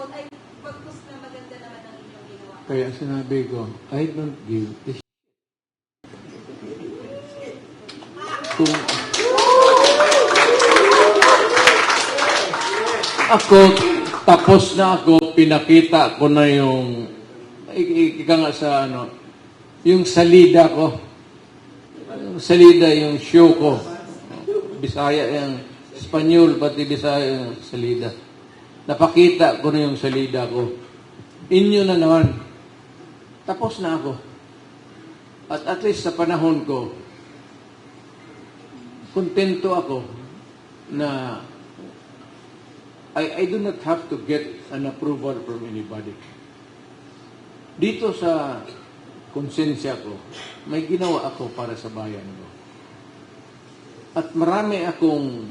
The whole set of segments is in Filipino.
pag-promote ay pag-post na maganda naman ang inyong ginawa. Kaya sinabi ko, I don't give a shit. Kung ako, tapos na ako, pinakita ko na yung, ika nga sa ano, yung salida ko. Salida yung show ko. Bisaya yung Espanyol, pati Bisaya yung salida. Napakita ko na yung salida ko. Inyo na naman. Tapos na ako. At least sa panahon ko, kontento ako na I do not have to get an approval from anybody. Dito sa konsensya ko, may ginawa ako para sa bayan ko. At marami akong,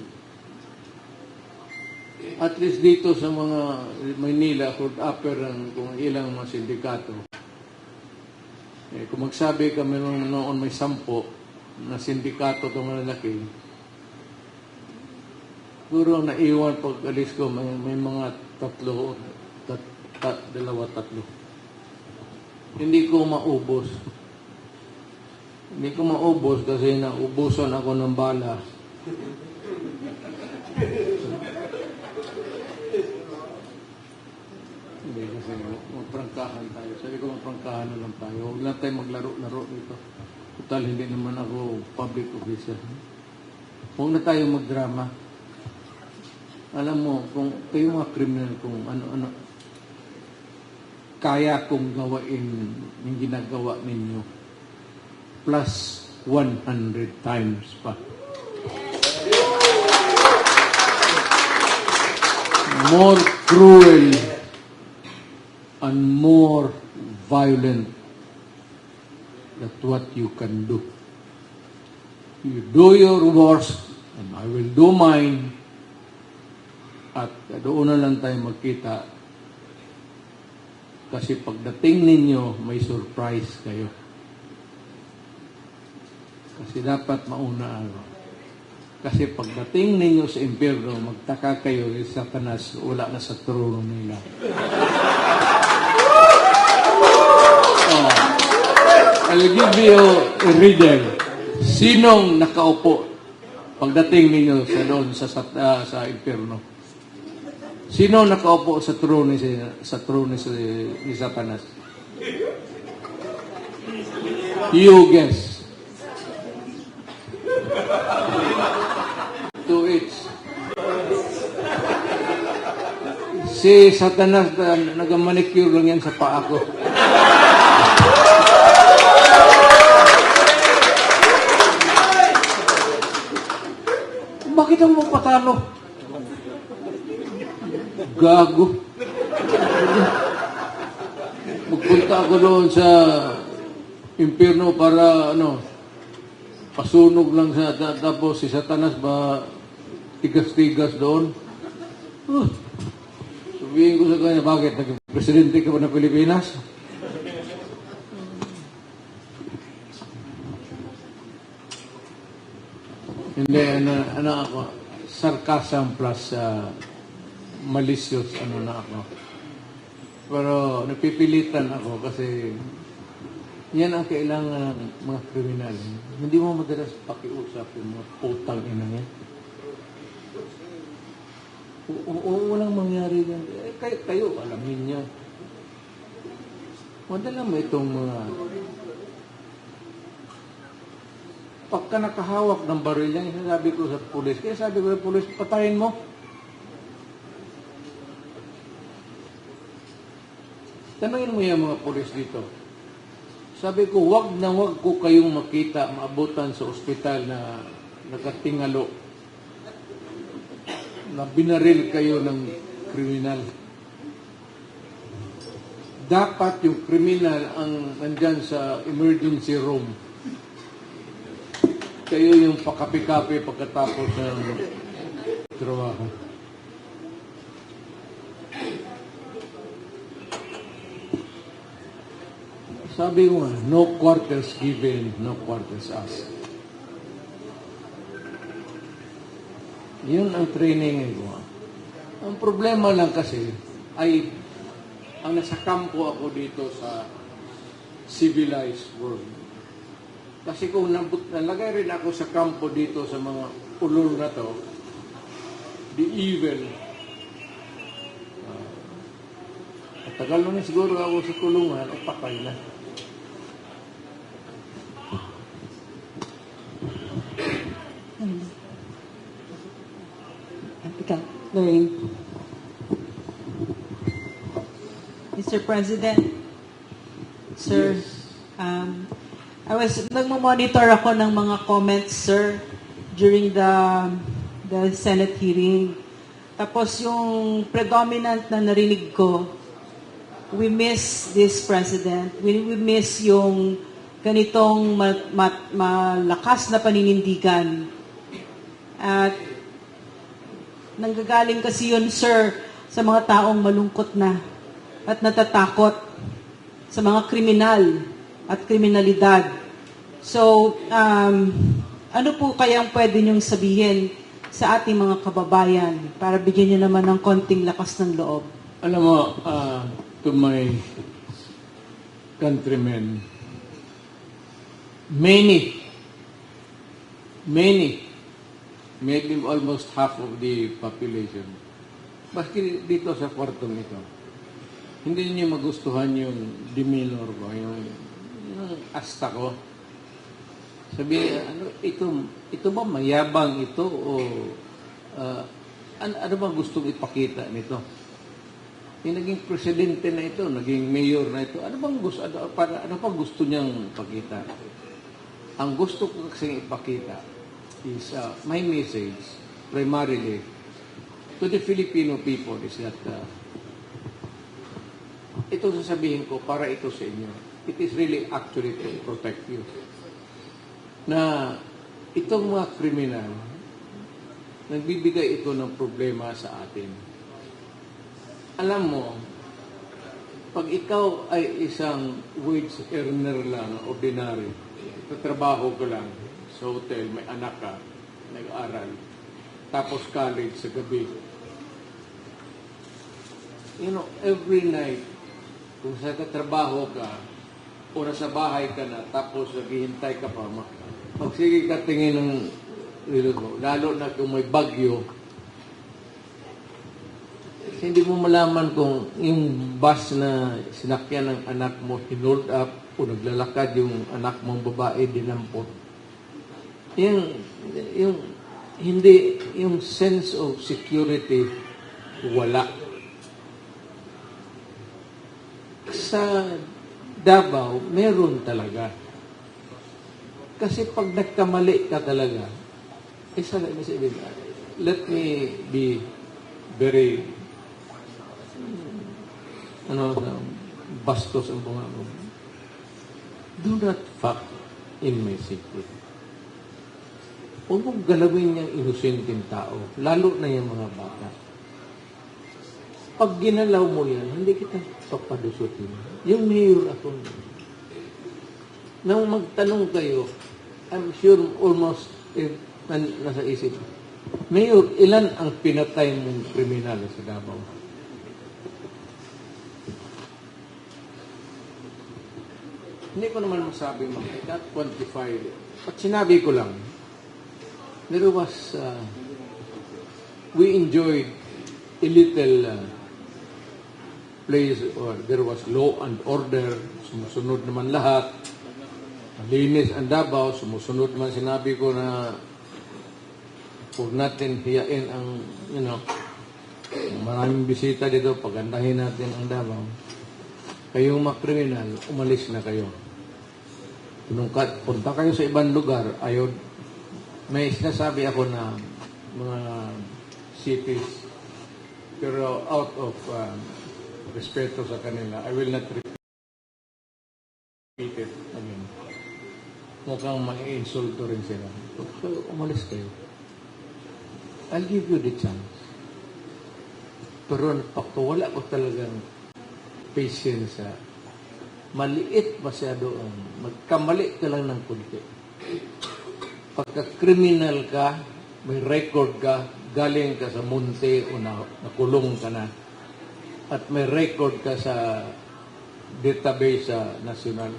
at least dito sa mga Maynila, Hood Upper, kung ilang mga sindikato. Kung magsabi kami noon may 10 na sindikato ito malalaki, siguro naiwan pag alis ko, may mga 3, 2, 3. Hindi ko maubos. Hindi ko maubos kasi naubusan ako ng bala. Hindi kasi magprangkahan tayo. Sabi ko magprangkahan na lang tayo. Huwag lang tayo maglaro-laro dito. Total, hindi naman ako public officer. Huwag na tayo magdrama. Alam mo, kung kayo mga criminal, kung ano-ano, kaya kong gawain yung ginagawa ninyo. Plus 100 times pa. More cruel and more violent than what you can do. You do your worst and I will do mine. At doon na lang tayo magkita kasi pagdating ninyo may surprise kayo. Kasi dapat mauna ako. Kasi pagdating ninyo sa impyerno, magtaka kayo sa Satanas, wala na sa trono nila. I'll give you a riddle. Sinong nakaupo pagdating ninyo sa doon sa impyerno? Sino nakaupo sa trono ni Satanas? You guess. 2 each. Si Satanas nag-manicure lang yan sa paa ko. Bakit ang magpatalo? Gago. Magpunta ako doon sa impyerno para pasunog lang tapos si Satanas ba tigas-tigas doon. Sabihin ko sa kanya, bakit? Naging presidente ka ba ng Pilipinas? Hindi, ako, sarcasm plus malicious, na ako. Pero napipilitan ako kasi yan ang kailangan ng mga kriminal. Hindi mo madalas pakiusap yung mga putang ina niya. Walang mangyari yan. Kayo, alamin niya. Madala mo itong mga pagka nakahawak ng baril yan, sabi ko sa pulis, kaya sabi ko sa pulis, patayin mo. Tanungin mo yung mga pulis dito. Sabi ko, wag ko kayong makita, maabutan sa ospital na nakatingalo, na binaril kayo ng kriminal. Dapat yung kriminal ang nandyan sa emergency room. Kayo yung pakapi-kapi pagkatapos ng trabaho. Sabi ko nga, no quarters given, no quarters asked. Yun ang training ko. Ang problema lang kasi ay ang nasa kampo ako dito sa civilized world. Kasi kung nalagay rin ako sa kampo dito sa mga ulol na to, the evil, tagal na siguro ako sa kulungan, o patay na. Ikaw, Lorraine. Mr. President, Sir, nagmo-monitor ako ng mga comments, sir, during the Senate hearing. Tapos yung predominant na narinig ko, we miss this President. We miss yung ganitong malakas na paninindigan. At nanggagaling kasi yun, sir, sa mga taong malungkot na at natatakot sa mga kriminal at kriminalidad. So, ano po kayang pwede niyong sabihin sa ating mga kababayan para bigyan niyo naman ng konting lakas ng loob? Alam mo, to my countrymen, many, maybe almost half of the population, maski dito sa kwartong ito, hindi niyo magustuhan yung demeanor ko, yung asta ko. Sabi, ito ba mayabang ito o ano ba gustong ipakita nito? Yung naging presidente na ito, naging mayor na ito, ano bang gusto niyang ipakita? Ang gusto ko kasing ipakita is my message primarily to the Filipino people is that ito sasabihin ko para ito sa inyo. It is really actually to protect you. Na itong mga kriminal, nagbibigay ito ng problema sa atin. Alam mo, pag ikaw ay isang wage earner lang, ordinary, tatrabaho ka lang sa hotel, may anak ka, nag-aral, tapos college sa gabi. You know, every night, kung sa tatrabaho ka, o nasa bahay ka na, tapos naghihintay ka pa, magsige ka tingin ng relo mo, lalo na kung may bagyo, hindi mo malaman kung yung bus na sinakyan ng anak mo, hinold up, o naglalakad yung anak mong babae, dinampot. Yung sense of security, wala. Sa Davao, meron talaga. Kasi pag nagkamali ka talaga, let me be very bastos ang bunga mo. Do not fuck in my secret. Huwag mong galawin niyang inosenteng tao, lalo na yung mga bata. Pag ginalaw mo yan, hindi kita papadusutin. Yung mayor ako. Nang magtanong kayo, I'm sure almost nasa isip, Mayor, ilan ang pinatay mong kriminal sa Davao? Hindi ko naman masabi mo, I can't quantify it. At sinabi ko lang, there was, we enjoyed a little place, or there was law and order, sumusunod naman lahat, malinis ang Davao, sumusunod naman sinabi ko na huwag natin hiyain ang, maraming bisita dito, pagandahin natin ang Davao. Kayong mga kriminal, umalis na kayo. Punta kayo sa ibang lugar, ayun, may sinasabi ako na mga cities, pero out of respeto sa kanila, I will not repeat it again. Mukhang mai-insulto rin sila. So, umalis kayo. I'll give you the chance. Pero wala ko talagang patience sa maliit masyado ang magkamali ka lang ng kunti. Pagka-criminal ka, may record ka, galing ka sa munti o nakulong ka na, at may record ka sa database sa nasyonal,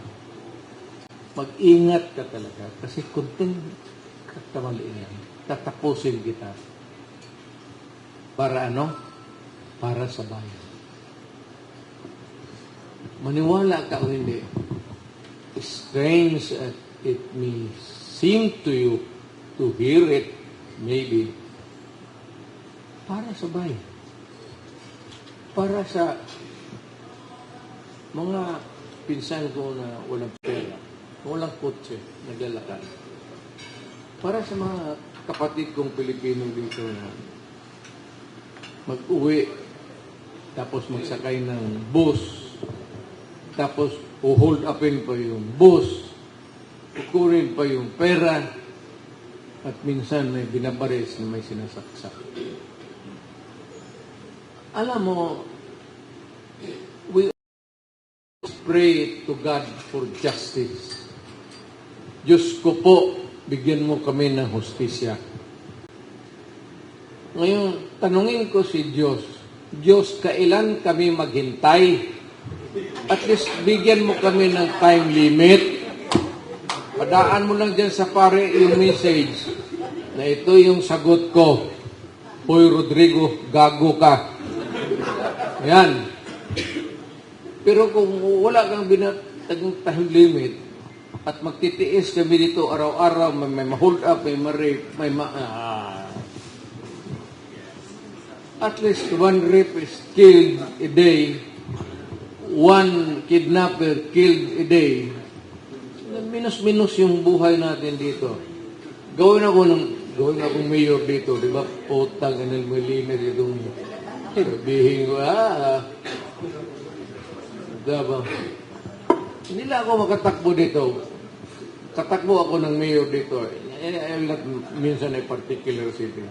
mag-ingat ka talaga kasi kunting katamalian, tatapusin kita. Para ano? Para sa bayan. Maniwala ka o hindi, strange as it may seem to you to hear it, maybe, para sa bayan. Para sa mga pinsan ko na walang pera, walang kotse, naglalakad. Para sa mga kapatid kong Pilipino dito na mag-uwi, tapos magsakay ng bus, tapos hold upin pa yung bus, kukunin pa yung pera, at minsan may binabaris na may sinasaksak. Alam mo, we pray to God for justice. Diyos ko po, bigyan mo kami ng hustisya. Ngayon, tanungin ko si Diyos, Diyos, kailan kami maghintay? At least, bigyan mo kami ng time limit. Padaan mo lang dyan sa pare yung message na ito yung sagot ko. Hoy, Rodrigo, gago ka. Ayan. Pero kung wala kang binatagong time limit at magtitiis kami dito araw-araw, may ma-hold up, may ma-rape, may at least one rape is killed a day, one kidnapper killed a day. Minus-minus yung buhay natin dito. Gawin akong mayor dito, di ba? Potang Enel Molina dito. Sabihin ko, diba? Hindi lang ako makatakbo dito. Katakbo ako ng mayor dito. Minsan ay particular city.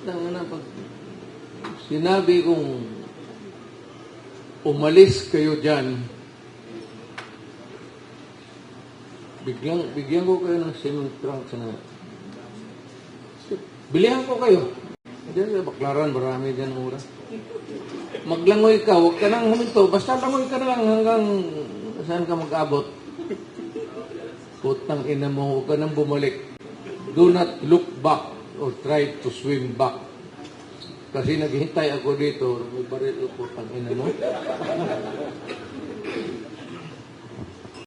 Pag sinabi kong umalis kayo dyan, bigyan ko kayo ng cement trunks na bilihan ko kayo. Diyan sa Baklaran, marami dyan mura. Maglangoy ka, huwag ka nang huminto. Basta langoy ka na lang hanggang saan ka mag-abot. Putang ina mo, huwag ka nang bumalik. Do not look back or try to swim back. Kasi naghihintay ako dito, may baril o putang ina mo.